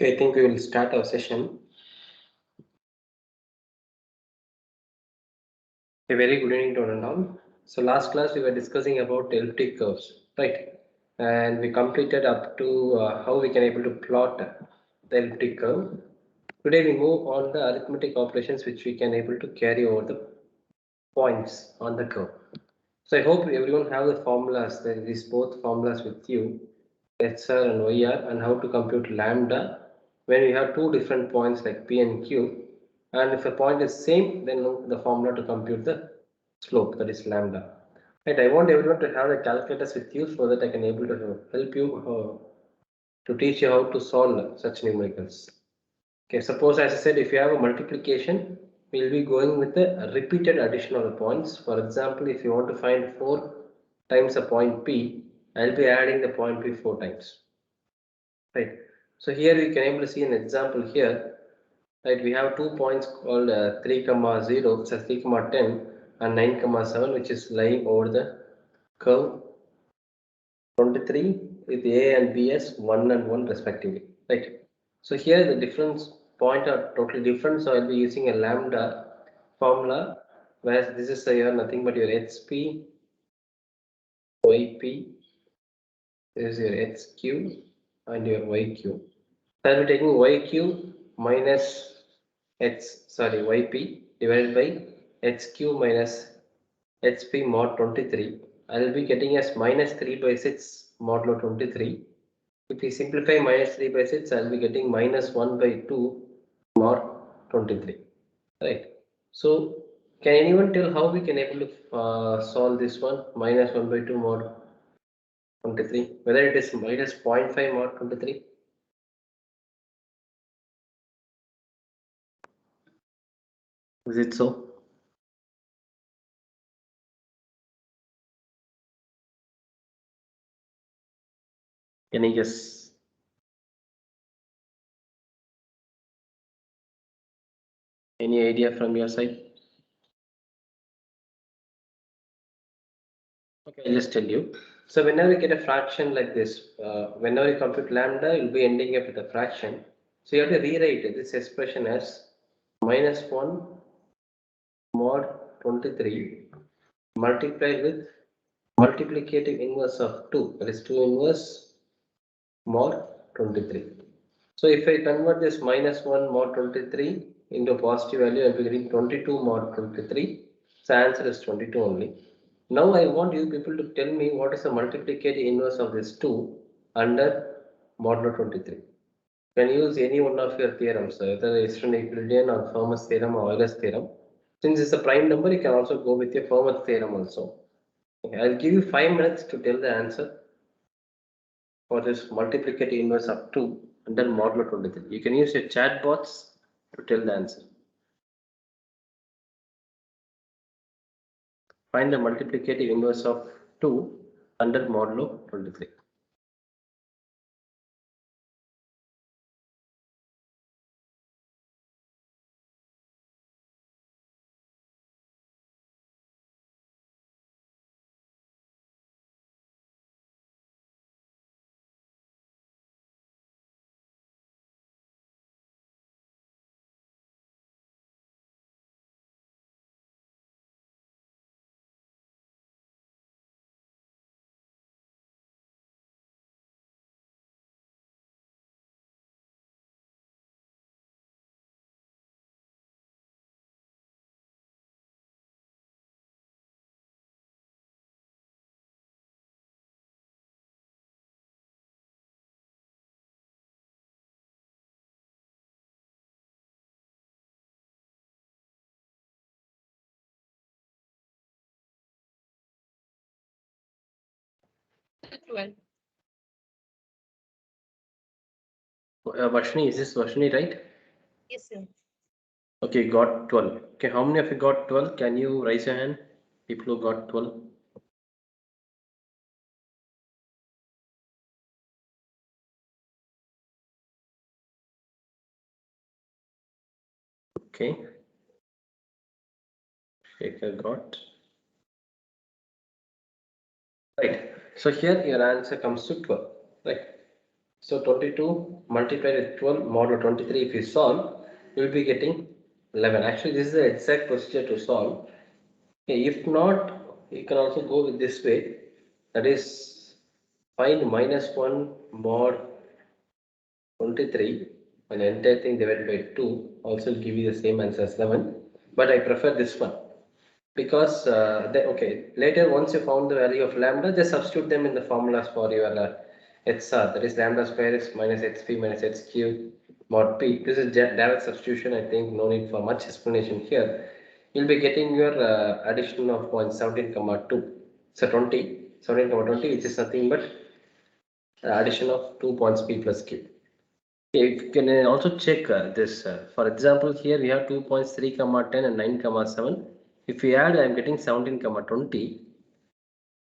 Okay, I think we will start our session. A very good evening to all. So last class we were discussing about elliptic curves, right? And we completed up to how we can able to plot the elliptic curve. Today we move on the arithmetic operations which we can able to carry over the points on the curve. So I hope everyone have the formulas, these both formulas with you, XR and YR, and how to compute lambda when we have two different points like P and Q. And if a point is same, then the formula to compute the slope, that is lambda. Right, I want everyone to have the calculators with you so that I can able to help you to teach you how to solve such numericals. Okay, suppose as I said, if you have a multiplication, we will be going with the repeated addition of the points. For example, if you want to find 4 times a point P, I will be adding the point P 4 times. Right. So here we can able to see an example here. Right, we have 2 points called 3, 0, so 3, 10 and 9, 7, which is lying over the curve 23 with A and B as 1 and 1 respectively. Right. So here the difference point are totally different. So I'll be using a lambda formula, whereas this is your nothing but your HP, YP, this is your HQ and your YQ. So I'll be taking YQ minus YP divided by HQ minus HP mod 23. I will be getting as minus 3 by 6 modulo 23. If we simplify minus 3 by 6, I will be getting minus 1 by 2 mod 23. Right. So can anyone tell how we can able to solve this one, minus 1 by 2 mod 23, whether it is minus 0.5 mod 23? Is it so? Can I guess? Any idea from your side? Okay, I'll just tell you. So whenever you get a fraction like this, whenever you compute lambda, you'll be ending up with a fraction. So you have to rewrite this expression as minus 1 mod 23 multiplied with multiplicative inverse of 2, that is 2 inverse mod 23. So if I convert this minus 1 mod 23 into a positive value, I'll be getting 22 mod 23. So answer is 22 only. Now I want you people to tell me what is the multiplicative inverse of this 2 under modulo 23. You can use any one of your theorems, whether Eastern Euclidean or Fermat's theorem or Euler's theorem. Since it's a prime number, you can also go with your Fermat's theorem also. Okay, I'll give you 5 minutes to tell the answer for this multiplicative inverse of 2 under modulo 23. You can use your chat bots to tell the answer. Find the multiplicative inverse of 2 under modulo 23. Vashni, is this Vashni, right? Yes, sir. Okay, got 12. Okay, how many of you got 12? Can you raise your hand? People who got 12. Okay. Shekhar got. Right. So here your answer comes to 12. Right. So 22 multiplied with 12 modulo 23, if you solve, you will be getting 11. Actually, this is the exact procedure to solve. Okay, if not, you can also go with this way. That is, find minus 1 mod 23 and the entire thing divided by 2 also will give you the same answer as 11. But I prefer this one because okay, later once you found the value of lambda, just substitute them in the formulas for your XR. That is lambda square is minus xp minus xq mod p. This is direct substitution. I think no need for much explanation here. You'll be getting your addition of points 17 comma 2. So 20, 17 comma 20, which is nothing but addition of 2 points p plus q. You can also check this. For example, here we have 2 points 3 comma 10 and 9 comma 7. If we add, I am getting 17 comma 20.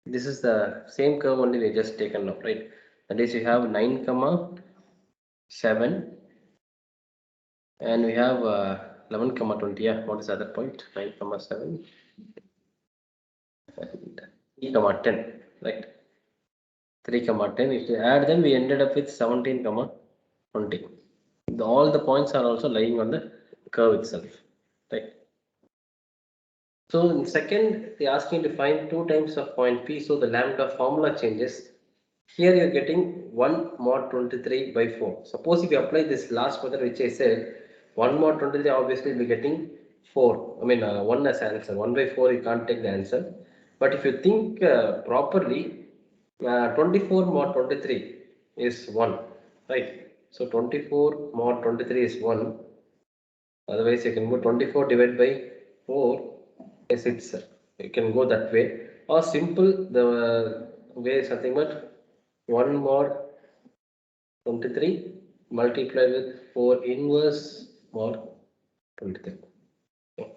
This is the same curve only we just taken up, right? That is, you have 9 comma 7 and we have 11 comma 20. Yeah, what is the other point? 9 comma 7 and 3 comma 10, right? 3 comma 10. If we add them, we ended up with 17 comma 20. All the points are also lying on the curve itself, right? So in second, they ask you to find 2 times of point P, so the lambda formula changes. Here you are getting 1 mod 23 by 4. Suppose if you apply this last method which I said, 1 mod 23 obviously will be getting 4. I mean 1 as answer. 1 by 4 you can't take the answer. But if you think properly, 24 mod 23 is 1, right? So 24 mod 23 is 1. Otherwise you can go 24 divided by 4. Yes, it's you can go that way, or simple the way is nothing but 1 mod 23 multiplied with 4 inverse mod 23. Okay.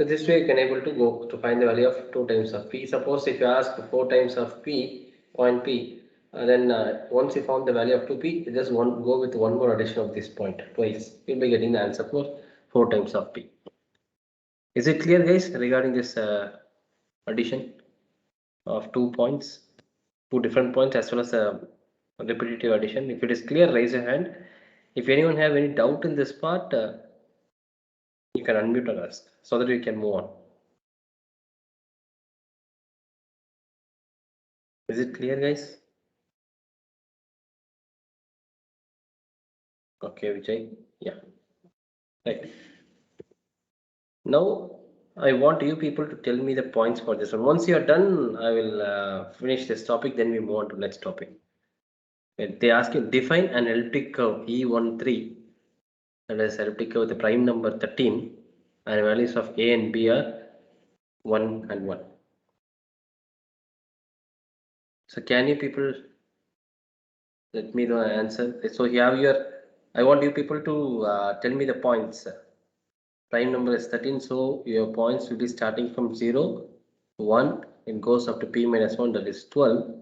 So this way you can able to go to find the value of 2 times of p. Suppose if you ask 4 times of p point p, then once you found the value of 2p, you just go with one more addition of this point twice. You'll be getting the answer for 4 times of p. Is it clear, guys, regarding this addition of 2 points, 2 different points, as well as a repetitive addition? If it is clear, raise your hand. If anyone have any doubt in this part, you can unmute and ask so that we can move on. Is it clear, guys? Okay, Vijay. Yeah. Right. Now I want you people to tell me the points for this one. Once you are done, I will finish this topic. Then we move on to next topic. They ask you define an elliptic curve E13, that is elliptic curve with the prime number 13 and values of a and b are 1 and 1. So can you people let me know the answer? So you have your, I want you people to tell me the points. Prime number is 13, so your points will be starting from 0, 1, it goes up to p minus 1, that is 12.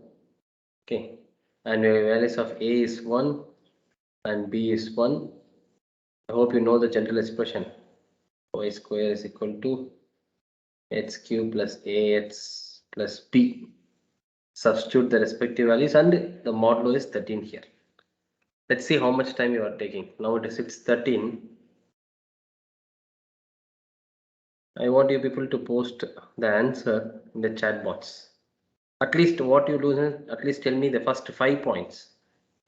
Okay, and your values of a is 1 and b is 1. I hope you know the general expression. Y square is equal to x cube plus ax plus b. Substitute the respective values and the modulo is 13 here. Let's see how much time you are taking. Now it is 6:13. I want you people to post the answer in the chat box. At least what you do is at least tell me the first 5 points.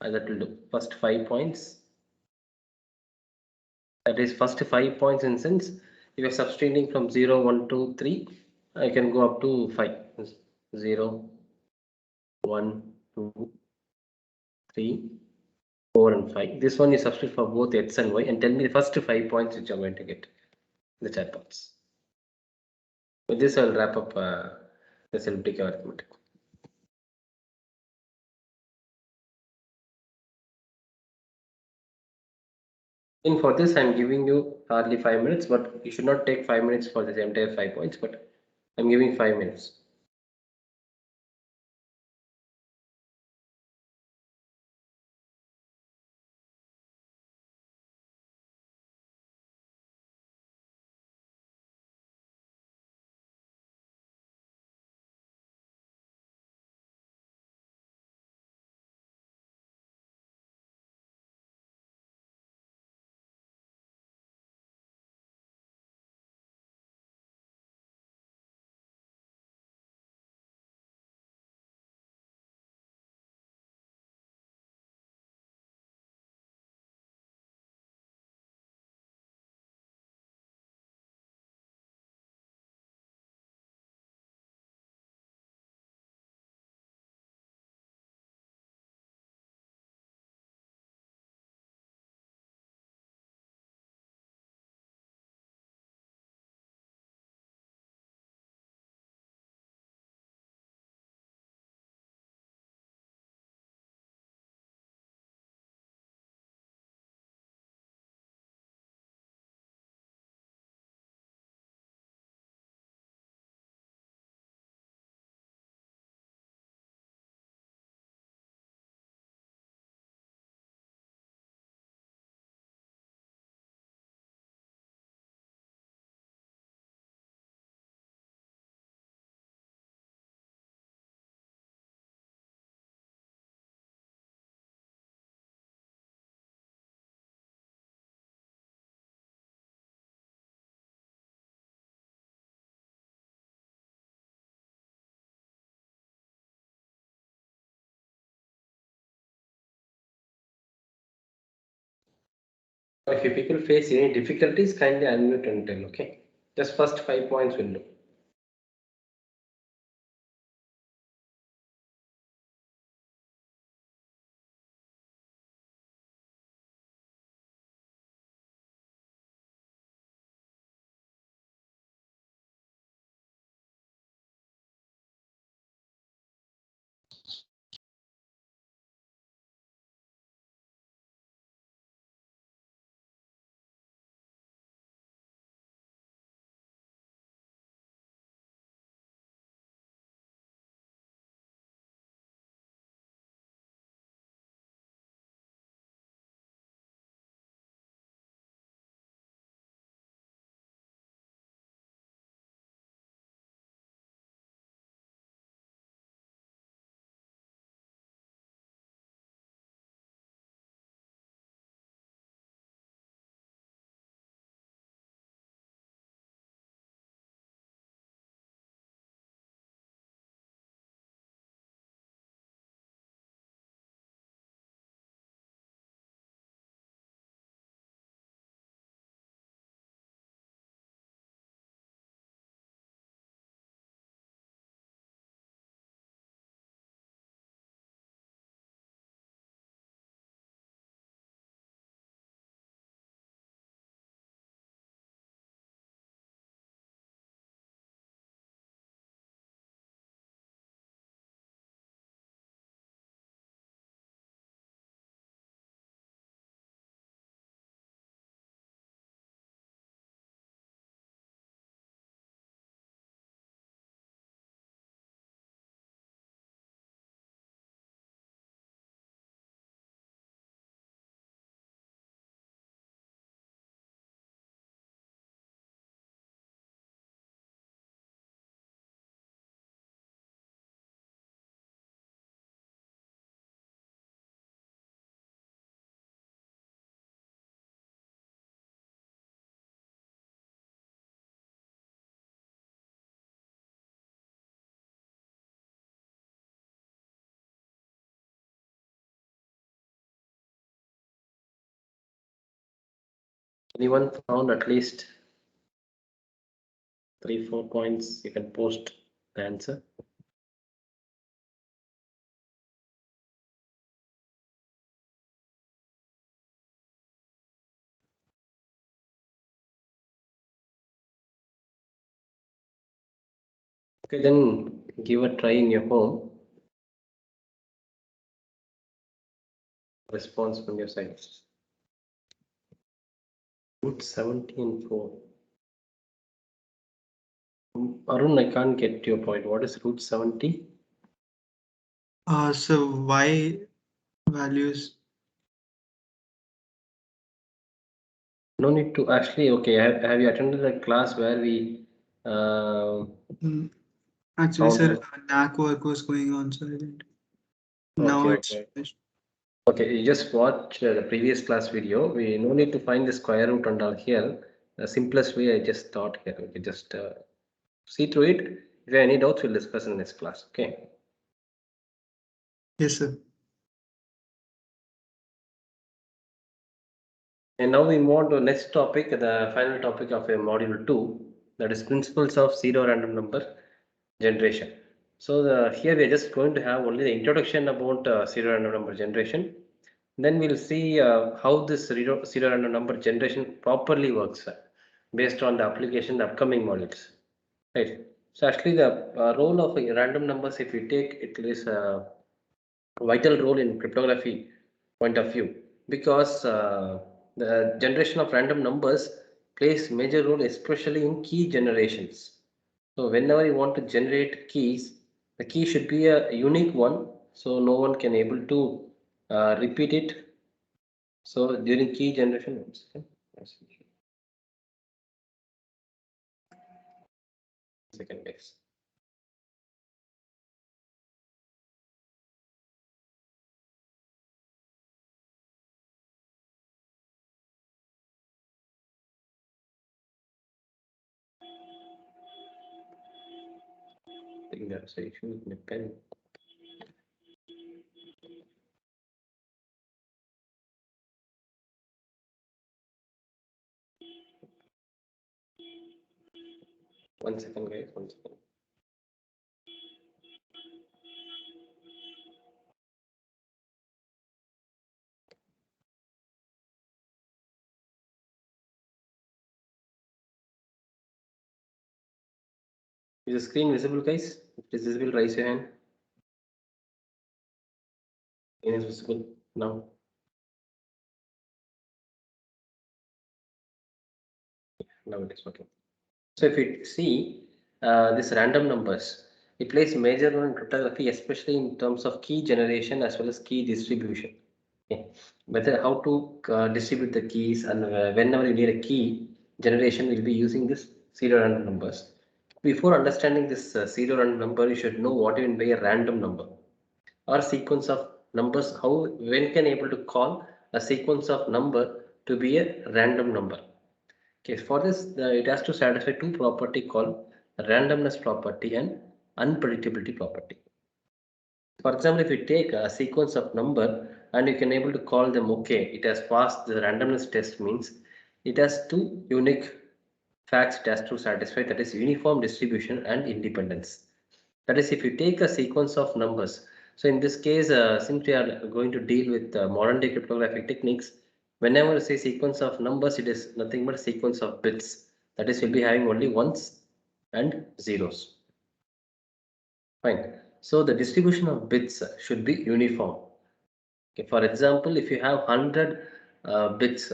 That will do. First 5 points. That is first 5 points in sense if you are substituting from 0, 1, 2, 3, I can go up to 5. 0, 1, 2, 3, 4 and 5. This one you substitute for both x and y and tell me the first 5 points which you are going to get in the chat box. With this I will wrap up this elliptic arithmetic. And for this I am giving you hardly 5 minutes, but you should not take 5 minutes for this entire 5 points, but I am giving 5 minutes. If you people face any difficulties, kindly unmute and tell. Okay, just first 5 points will do. Anyone found at least 3-4 points? You can post the answer. Okay, then give a try in your home. Response from your side. Root 70 and 4. Arun, I can't get your point. What is root 70? So y values. No need to actually. Okay, have you attended a class where we? Actually, sir, Found NAC work was going on, so I didn't. Now Okay, it's okay. finished. Okay, you just watch the previous class video. We no need to find the square root and all here. The simplest way I just taught here. Okay, just see through it. If you have any doubts, we'll discuss in the next class. Okay. Yes, sir. And now we move on to the next topic, the final topic of a module 2, that is principles of pseudo random number generation. So here we are just going to have only the introduction about pseudo random number generation. Then we'll see how this pseudo random number generation properly works based on the application the upcoming modules. Right. So actually the role of random numbers, if we take it, is a vital role in cryptography point of view, because the generation of random numbers plays major role especially in key generations. So whenever you want to generate keys, the key should be a unique one, so no one can able to repeat it. So during key generation, second base. I think there's an issue with my pen. 1 second, guys. 1 second. Is the screen visible, guys? If it is visible, raise your hand. It is visible now. Now it is working. So if you see this random numbers, it plays a major role in cryptography, especially in terms of key generation as well as key distribution. Okay. Whether how to distribute the keys, and whenever you need a key generation, we'll be using this pseudorandom numbers. Before understanding this pseudorandom number, you should know what you mean by a random number or sequence of numbers. How when can able to call a sequence of number to be a random number. Okay, for this, it has to satisfy two property called randomness property and unpredictability property. For example, if you take a sequence of number and you can able to call them okay, it has passed the randomness test, means it has two unique facts it has to satisfy, that is uniform distribution and independence. That is, if you take a sequence of numbers, so in this case, since we are going to deal with modern day cryptographic techniques, whenever we say sequence of numbers, it is nothing but a sequence of bits. That is, we'll be having only ones and zeros. Fine. So the distribution of bits should be uniform. Okay. For example, if you have 100 bits,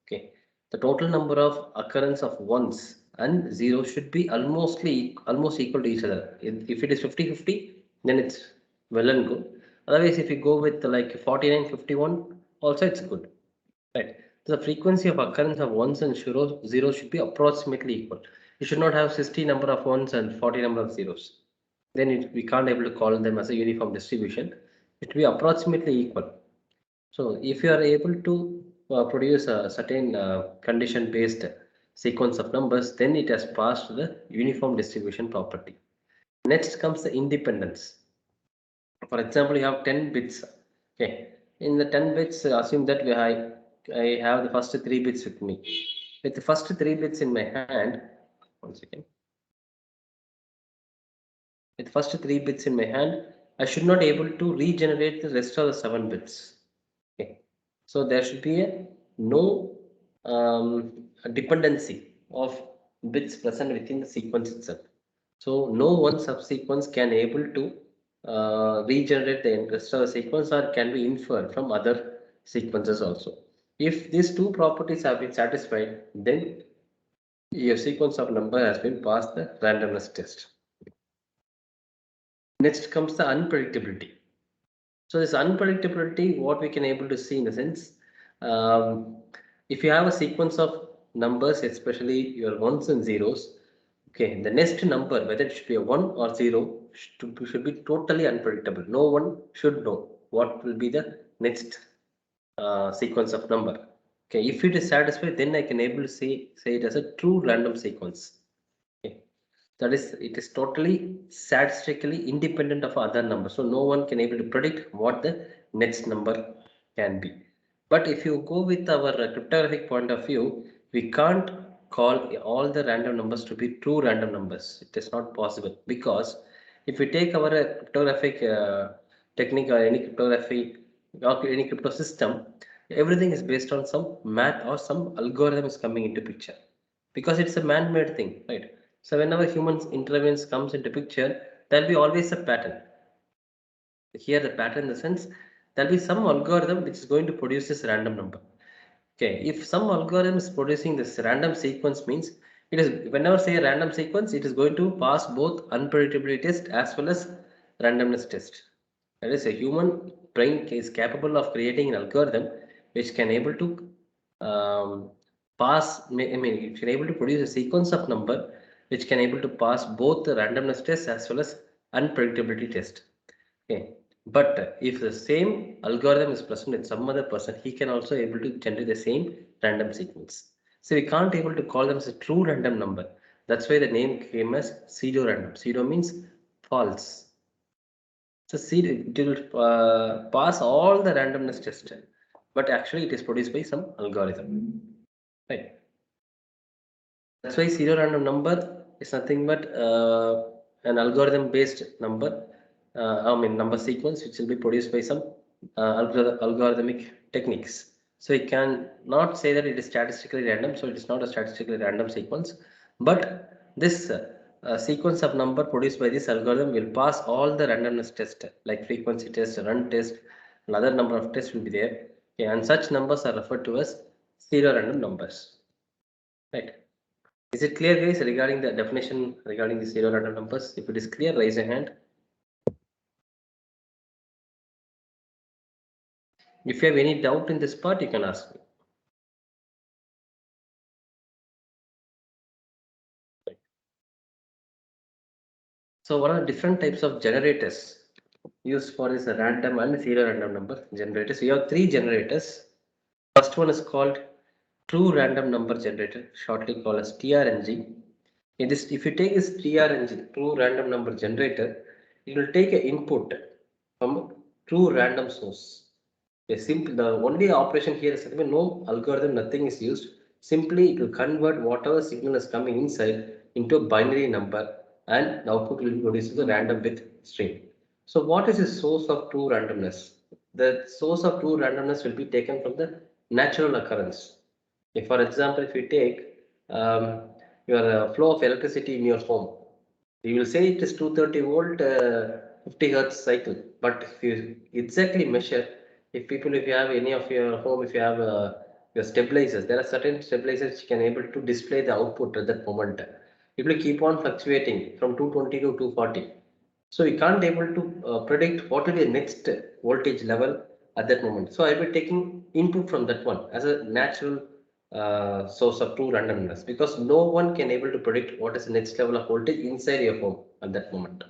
okay, the total number of occurrence of ones and zeros should be almost equal to each other. If it is 50-50, then it's well and good. Otherwise, if you go with like 49-51, also it's good. Right. The frequency of occurrence of ones and zeros should be approximately equal. You should not have 60 number of ones and 40 number of zeros. Then we can't able to call them as a uniform distribution. It will be approximately equal. So if you are able to produce a certain condition based sequence of numbers, then it has passed the uniform distribution property. Next comes the independence. For example, you have 10 bits. Okay, in the 10 bits, assume that I have the first 3 bits with me. With the first 3 bits in my hand, 1 second. With first 3 bits in my hand, I should not able to regenerate the rest of the 7 bits. Okay, so there should be no a dependency of bits present within the sequence itself. So no one subsequence can able to regenerate the rest of the sequence or can be inferred from other sequences also. If these two properties have been satisfied, then your sequence of number has been passed the randomness test. Next comes the unpredictability. So this unpredictability, what we can able to see in the sense, if you have a sequence of numbers, especially your ones and zeros, okay, the next number, whether it should be a 1 or 0, should be totally unpredictable. No one should know what will be the next sequence of number. Okay, if it is satisfied, then I can able to say it as a true random sequence. Okay, that is, it is totally statistically independent of other numbers. So no one can able to predict what the next number can be. But if you go with our cryptographic point of view, we can't call all the random numbers to be true random numbers. It is not possible, because if we take our cryptographic technique or any cryptography or any crypto system, everything is based on some math or some algorithm is coming into picture, because it's a man-made thing, right? So whenever humans intervenes comes into picture, there'll be always a pattern. Here the pattern in the sense, there'll be some algorithm which is going to produce this random number. Okay, if some algorithm is producing this random sequence, means it is, whenever say a random sequence, it is going to pass both unpredictability test as well as randomness test. That is, a human brain is capable of creating an algorithm which can able to pass, I mean, it can able to produce a sequence of number which can able to pass both the randomness test as well as unpredictability test. Okay, but if the same algorithm is present in some other person, he can also able to generate the same random sequence. So we can't able to call them as a true random number. That's why the name came as pseudorandom. Pseudo means false. So it will pass all the randomness test, but actually it is produced by some algorithm, right? That's why pseudorandom number is nothing but an algorithm based number, number sequence, which will be produced by some algorithmic techniques. So we can not say that it is statistically random. So it is not a statistically random sequence, but this sequence of number produced by this algorithm will pass all the randomness test, like frequency test, run test, and other number of tests will be there. Okay, and such numbers are referred to as pseudorandom numbers. Right. Is it clear, guys, regarding the definition regarding the pseudorandom numbers? If it is clear, raise a hand. If you have any doubt in this part, you can ask me. So what are different types of generators used for this random and pseudorandom number generators? We have three generators. First one is called true random number generator, shortly called as TRNG. If you take this TRNG, true random number generator, it will take an input from true random source. The only operation here is that no algorithm, nothing is used. Simply it will convert whatever signal is coming inside into a binary number, and the output will be produced as a random bit stream. So what is the source of true randomness? The source of true randomness will be taken from the natural occurrence. If, for example, if you take your flow of electricity in your home, you will say it is 230 volt, 50 hertz cycle. But if you exactly measure, if you have any of your home, if you have your stabilizers, there are certain stabilizers which can able to display the output at that moment. It will keep on fluctuating from 220 to 240. So we can't able to predict what will be the next voltage level at that moment. So I will be taking input from that one as a natural source of true randomness, because no one can able to predict what is the next level of voltage inside your home at that moment.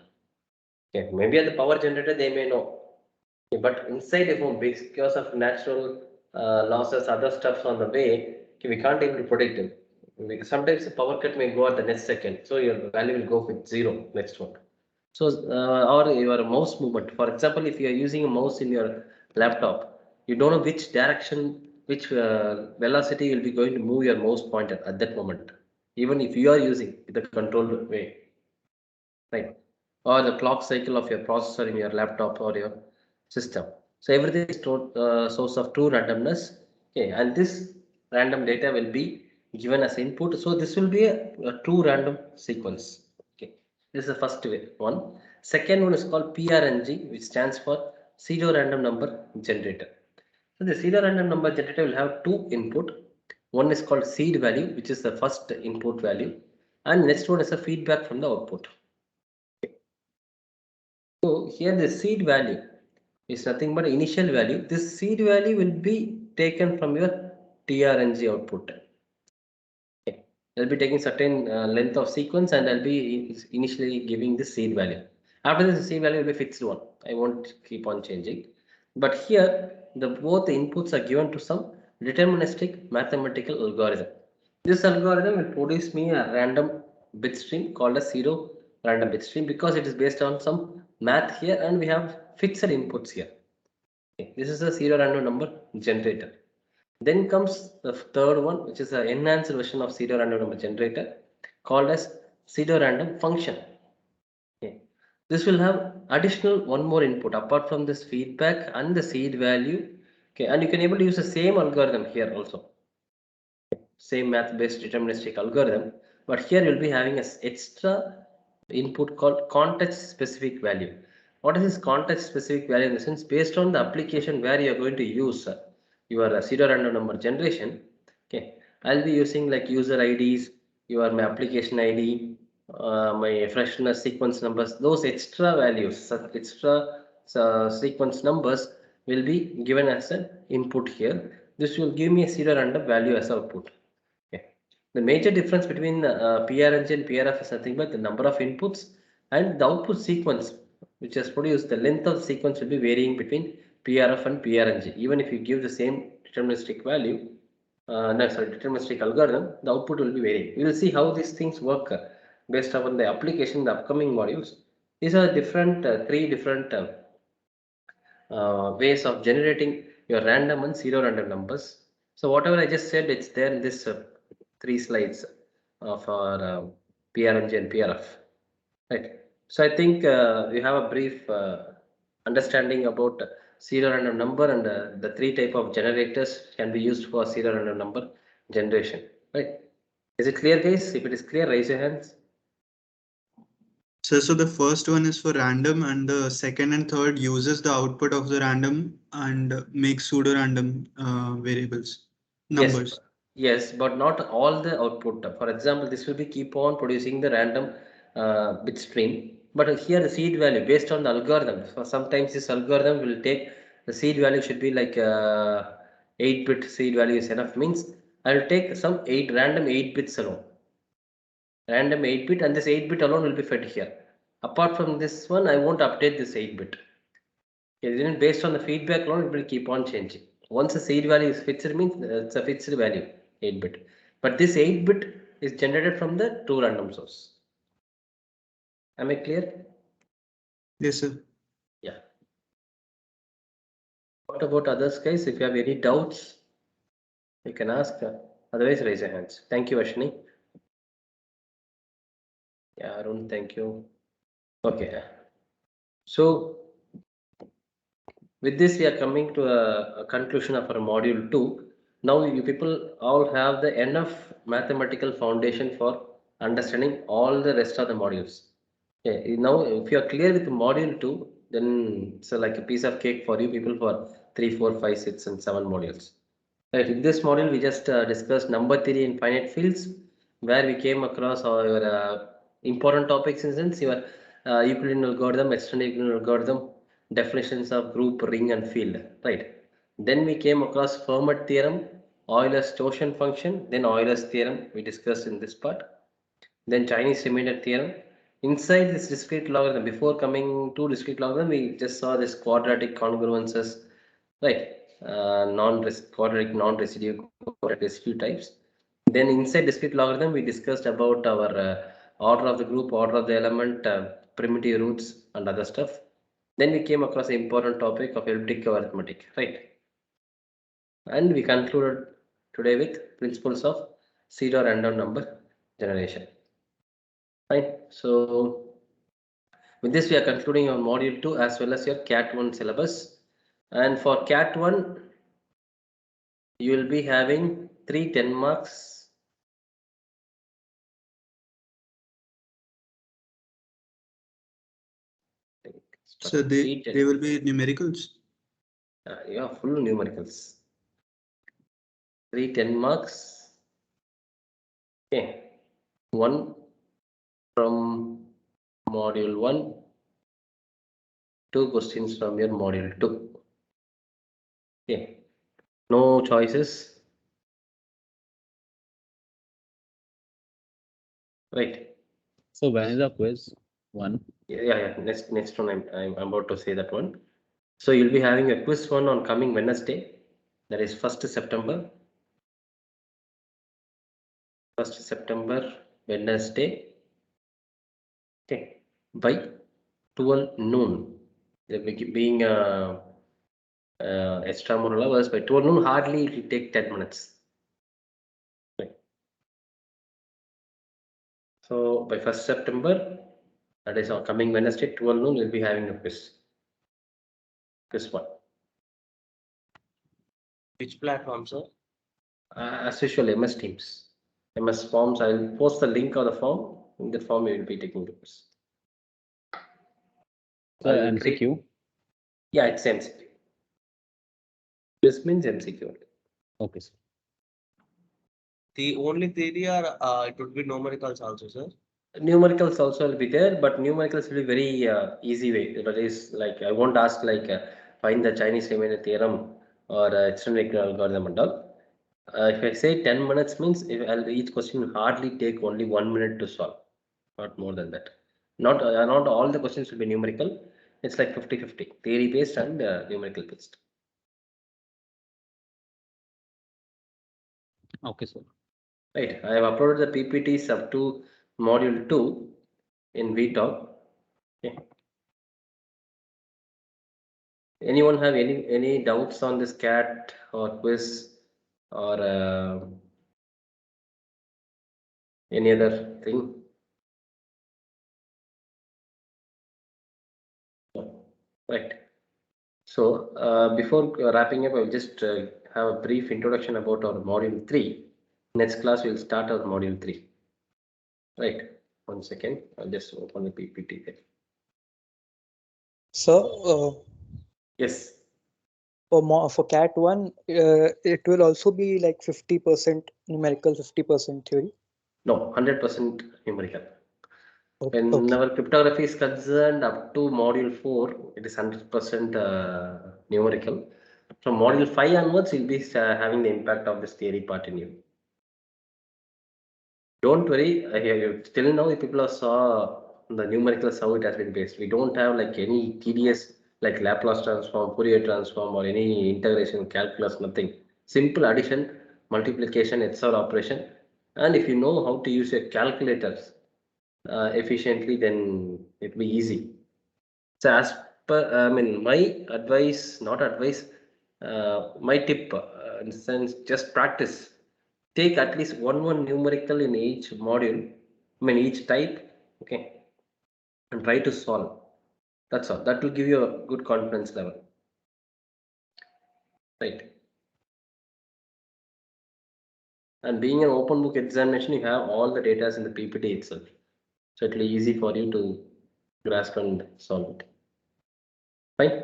Okay, maybe at the power generator they may know, okay, but inside the home, because of natural losses, other stuff on the way, okay, we can't able to predict it. Sometimes the power cut may go at the next second, so your value will go with zero next one. So, or your mouse movement. For example, if you are using a mouse in your laptop, you don't know which direction, which velocity will be going to move your mouse pointer at that moment. Even if you are using the controlled way, right? Or the clock cycle of your processor in your laptop or your system. So everything is source of true randomness. Okay, and this random data will be given as input. So this will be a true random sequence. Okay, this is the first one. Second one is called PRNG, which stands for pseudo random number generator. So the pseudo random number generator will have two input. One is called seed value, which is the first input value, and next one is a feedback from the output. So here the seed value is nothing but initial value. This seed value will be taken from your TRNG output. Okay. I'll be taking certain length of sequence, and I'll be initially giving the seed value. After this, the seed value will be fixed one. I won't keep on changing. But here the both inputs are given to some deterministic mathematical algorithm. This algorithm will produce me a random bit stream called a pseudo random bit stream, because it is based on some math here, and we have fixed inputs here. Okay. This is a pseudo random number generator. Then comes the third one, which is an enhanced version of pseudo random number generator called as pseudo random function. Okay. This will have additional one more input apart from this feedback and the seed value. Okay, and you can able to use the same algorithm here also, same math based deterministic algorithm, but here you'll be having an extra input called context specific value. What is this context specific value? In the sense, based on the application where you are going to use your pseudo random number generation. Okay, I'll be using like user IDs, your my application ID, my freshness sequence numbers. Those extra values, such extra sequence numbers will be given as an input here. This will give me a pseudo random value as output. Okay. The major difference between PRNG and PRF is nothing but the number of inputs and the output sequence which is produced. The length of the sequence will be varying between PRF and PRNG. Even if you give the same deterministic value, deterministic algorithm, the output will be varying. We will see how these things work based upon the application in the upcoming modules. These are different, three different ways of generating your random and pseudo random numbers. So whatever I just said, it's there in this three slides of our PRNG and PRF, right? So I think we have a brief understanding about serial random number and the three type of generators can be used for serial random number generation, right? Is it clear, guys? If it is clear, raise your hands. So the first one is for random, and the second and third uses the output of the random and makes pseudo-random variables, Yes, numbers. yes, but not all the output. For example, this will be keep on producing the random bit stream. But here the seed value based on the algorithm. So sometimes this algorithm will take the seed value should be like 8-bit seed value is enough. Means I'll take some random 8 bits alone. Random 8-bit and this 8-bit alone will be fed here. Apart from this one, I won't update this 8-bit. Then based on the feedback alone, it will keep on changing. Once the seed value is fixed, means it's a fixed value, 8-bit. But this 8-bit is generated from the two random source. Am I clear? Yes, sir. Yeah. What about others, guys? If you have any doubts, you can ask. Otherwise, raise your hands. Thank you, Ashni. Yeah, Arun, thank you. Okay. So with this, we are coming to a conclusion of our module 2. Now, you people all have the enough mathematical foundation for understanding all the rest of the modules. Okay, now, if you are clear with module 2, then it's like a piece of cake for you people for 3, 4, 5, 6, and 7 modules. Right, in this module, we just discussed number theory in finite fields, where we came across all your important topics in sense your Euclidean algorithm, extended Euclidean algorithm, definitions of group, ring, and field. Right. Then we came across Fermat theorem, Euler's torsion function, then Euler's theorem we discussed in this part. Then Chinese remainder theorem. Inside this discrete logarithm, before coming to discrete logarithm, we just saw this quadratic congruences, right? Quadratic non-residue residue types. Then inside discrete logarithm, we discussed about our order of the group, order of the element, primitive roots, and other stuff. Then we came across the important topic of elliptic arithmetic, right? And we concluded today with principles of pseudo-random number generation. Fine. So with this, we are concluding our module 2 as well as your CAT 1 syllabus. And for CAT 1, you will be having 3 10 marks. So they will be numericals. Yeah, full numericals. 3 10 marks. Okay. One from module 1. 2 questions from your module 2. Okay. No choices. Right. So when is the quiz? One. Yeah. Next one. I'm about to say that one. So you'll be having a quiz one on coming Wednesday. That is 1st September. 1st September, Wednesday. Okay. By 12 noon. There will be being extramural hours by 12 noon. Hardly it will take 10 minutes. Right. So by 1st September, that is coming Wednesday, 12 noon, we'll be having a quiz. Quiz one. Which platform, sir? As usual, MS Teams. MS Forms, I'll post the link of the form. In that form, we will be taking the quiz. So MCQ? Yeah, it's MCQ. This means MCQ. Okay, sir. The only theory or it would be numericals also, sir? Numericals also will be there, but numericals will be very easy way. That is like I won't ask like find the Chinese remainder theorem or extended algorithm and all. If I say 10 minutes means each question will hardly take only 1 minute to solve, not more than that. Not all the questions will be numerical. It's like 50-50, theory based and numerical based. Okay, sir. Right, I have uploaded the PPTs up to module 2 in VTalk. Okay. Anyone have any doubts on this CAT or quiz or any other thing? right? So before wrapping up, I will just have a brief introduction about our module 3. Next class we will start our module 3. Right. 1 second. I'll just open the PPT there. So Yes. for Cat 1, it will also be like 50% numerical, 50% theory. No, 100% numerical. Okay. When our cryptography is concerned, up to module 4, it is 100% numerical. From module 5 onwards, you'll be having the impact of this theory part in you. Don't worry, still now the people saw the numericals how it has been based. We don't have like any tedious like Laplace transform, Fourier transform, or any integration calculus, nothing. Simple addition, multiplication, XOR operation. And if you know how to use your calculators efficiently, then it'll be easy. So as per, I mean, my advice, not advice, my tip, in the sense, just practice. Take at least one numerical in each module, I mean each type, okay, and try to solve. That's all. That will give you a good confidence level, right? And being an open book examination, you have all the data in the PPT itself, so it will be easy for you to grasp and solve it. Fine.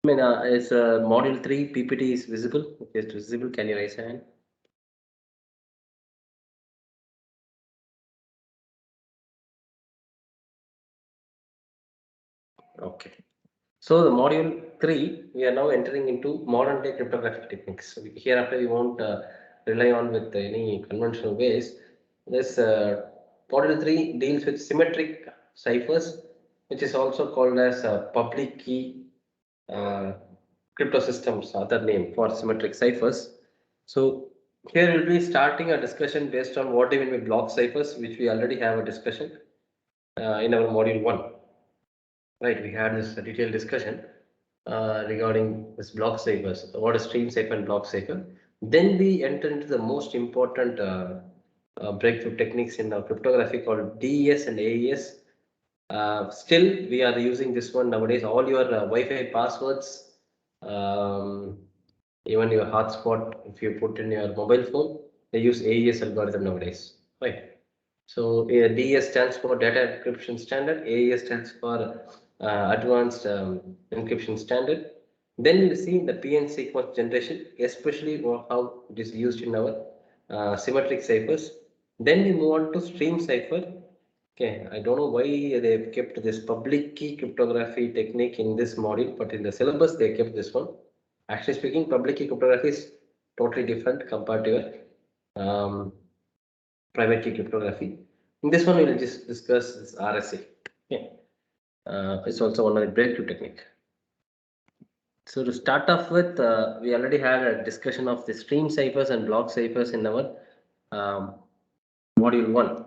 I mean, is module 3 PPT is visible? If it's visible, can you raise a hand? Okay. So the module 3, we are now entering into modern day cryptographic techniques. So hereafter we won't rely on with any conventional ways. This module 3 deals with symmetric ciphers, which is also called as public key crypto systems, other name for symmetric ciphers. So here we'll be starting a discussion based on what even with block ciphers, which we already have a discussion in our module 1. Right, we had this detailed discussion regarding this block ciphers, what is stream cipher and block cipher. Then we enter into the most important breakthrough techniques in our cryptography called DES and AES. Still, we are using this one nowadays. All your Wi-Fi passwords, even your hotspot, if you put in your mobile phone, they use AES algorithm nowadays, right? So DES stands for Data Encryption Standard, AES stands for Advanced Encryption Standard. Then we'll see the PN sequence generation, especially how it is used in our symmetric ciphers. Then we move on to stream cipher. Okay, I don't know why they've kept this public key cryptography technique in this module, but in the syllabus they kept this one. Actually speaking, public key cryptography is totally different compared to your private key cryptography. In this one, we will just discuss this RSA. Okay. It's also one of the breakthrough technique. So to start off with, we already had a discussion of the stream ciphers and block ciphers in our module 1.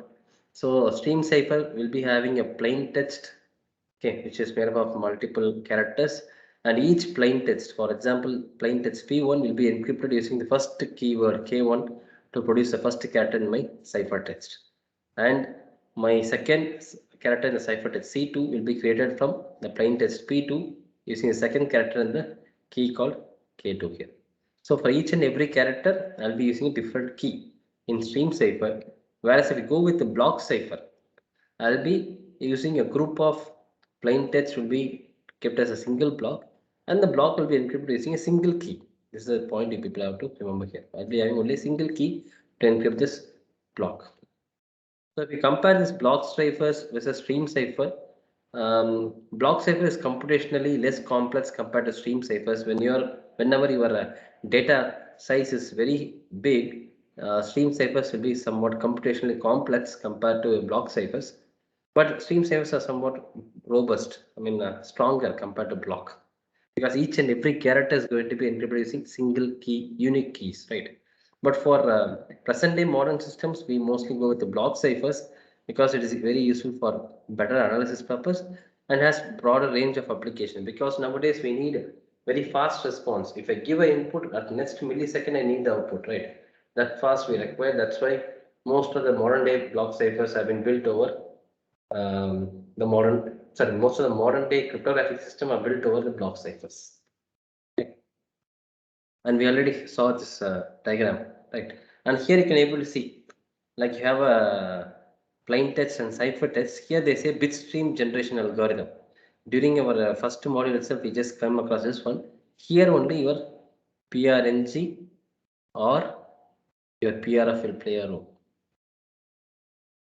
So stream cipher will be having a plain text, okay, which is made up of multiple characters, and each plain text, for example, plain text P1 will be encrypted using the first keyword K1 to produce the first character in my cipher text, and my second character in the cipher text C2 will be created from the plain text P2 using the second character in the key called K2 here. So for each and every character, I'll be using a different key in stream cipher. Whereas if we go with the block cipher, I'll be using a group of plain text will be kept as a single block, and the block will be encrypted using a single key. This is the point you people have to remember here. I'll be having only a single key to encrypt this block. So if we compare this block ciphers versus stream cipher, block cipher is computationally less complex compared to stream ciphers. Whenever your data size is very big, stream ciphers will be somewhat computationally complex compared to block ciphers. But stream ciphers are somewhat robust, I mean stronger compared to block, because each and every character is going to be encrypted using single key, unique keys, right? But for present day modern systems, we mostly go with the block ciphers because it is very useful for better analysis purpose and has broader range of application, because nowadays we need very fast response. If I give an input, at next millisecond I need the output, right? That fast we require. That's why most of the modern day block ciphers have been built over the modern most of the modern day cryptographic system are built over the block ciphers. Okay. And we already saw this diagram, right? And here you can able to see, like you have a plain text and cipher text. Here they say bit stream generation algorithm. During our first module itself, we just come across this one. Here only your PRNG or your PRF will play a role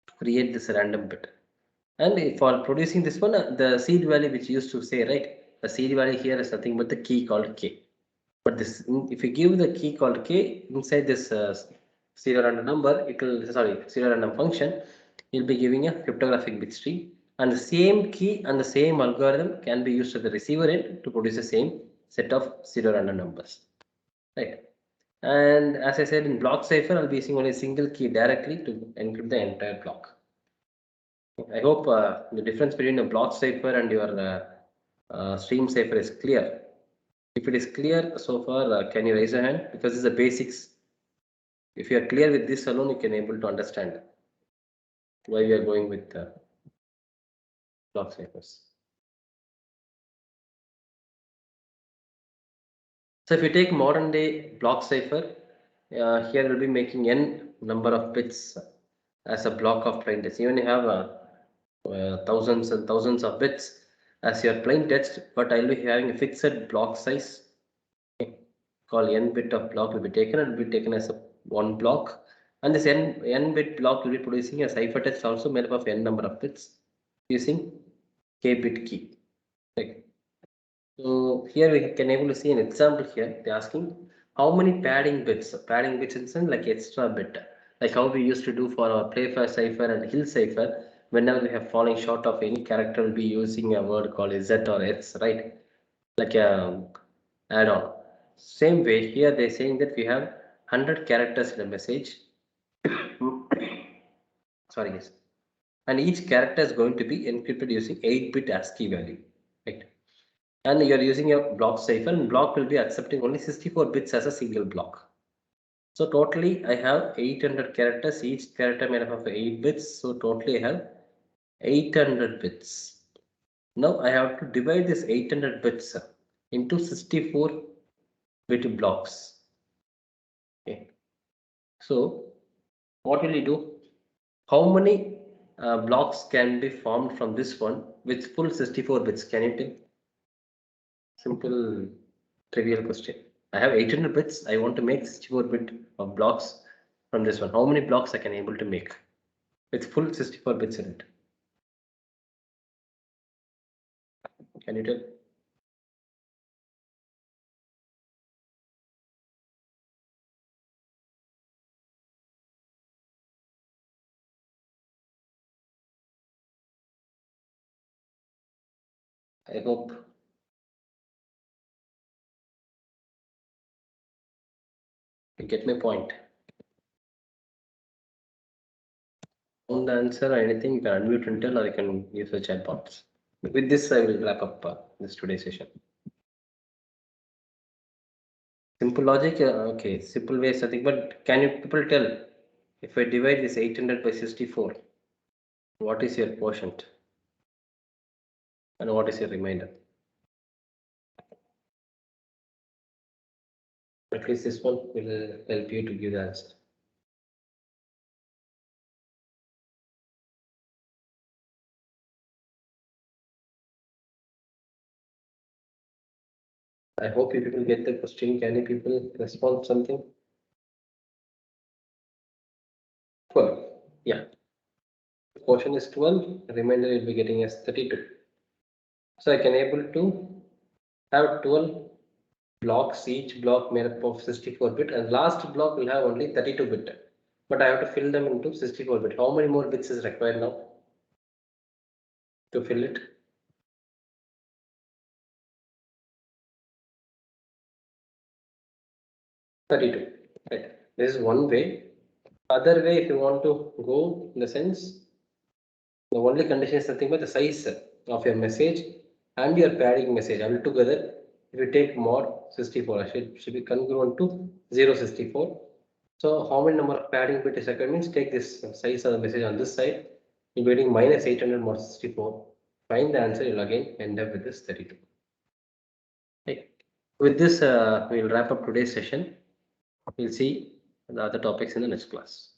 to create this random bit. And for producing this one, the seed value which used to say, right, the seed value here is nothing but the key called K. But this, if you give the key called K inside this pseudorandom number, it will, sorry, pseudorandom function, you'll be giving a cryptographic bit stream. And the same key and the same algorithm can be used at the receiver end to produce the same set of pseudorandom numbers, right? And as I said, in block cipher, I'll be using only a single key directly to encrypt the entire block. I hope the difference between a block cipher and your stream cipher is clear. If it is clear so far, can you raise a hand? Because this is the basics. If you are clear with this alone, you can able to understand why we are going with block ciphers. So if you take modern day block cipher, here we'll be making n number of bits as a block of plain text. Even you have thousands and thousands of bits as your plain text, but I'll be having a fixed block size. Called n bit of block will be taken and will be taken as a one block, and this n bit block will be producing a cipher text also made up of n number of bits using k bit key. Right. So here we can able to see an example here. They're asking how many padding bits in sense like extra bit, like how we used to do for our playfair cipher and hill cipher. Whenever we have falling short of any character, we'll be using a word called z or x, right? Like a add-on. Same way here they're saying that we have 100 characters in a message. Sorry guys. And each character is going to be encrypted using 8-bit ASCII value, right? And you're using a block cipher, and block will be accepting only 64 bits as a single block. So totally I have 800 characters, each character made up of 8 bits. So totally I have 800 bits. Now I have to divide this 800 bits into 64 bit blocks. Okay. So what will you do? How many blocks can be formed from this one with full 64 bits? Can you tell? Simple trivial question. I have 800 bits. I want to make 64 bit of blocks from this one. How many blocks I can able to make with full 64 bits in it? Can you tell? I hope you get my point. On the answer or anything, you can unmute and tell, or you can use the chat box. With this, I will wrap up this today's session. Simple logic, okay, simple way is nothing, but can you people tell if I divide this 800 by 64, what is your quotient and what is your remainder? At least this one will help you to give the answer. I hope you people get the question. Can you people respond something? 12. Yeah. The quotient is 12. The remainder will be getting as 32. So I can able to have 12 blocks, each block made up of 64 bit, and last block will have only 32 bit. But I have to fill them into 64 bit. How many more bits is required now to fill it? $32. Right. This is one way. Other way, if you want to go in the sense, the only condition is nothing but the size of your message and your padding message all together. If you take mod 64, it should be congruent to 064. So how many number of padding bit is required means take this size of the message on this side. You're getting minus 800 mod 64. find the answer, you'll again end up with this 32. Okay. With this, we'll wrap up today's session. We'll see the other topics in the next class.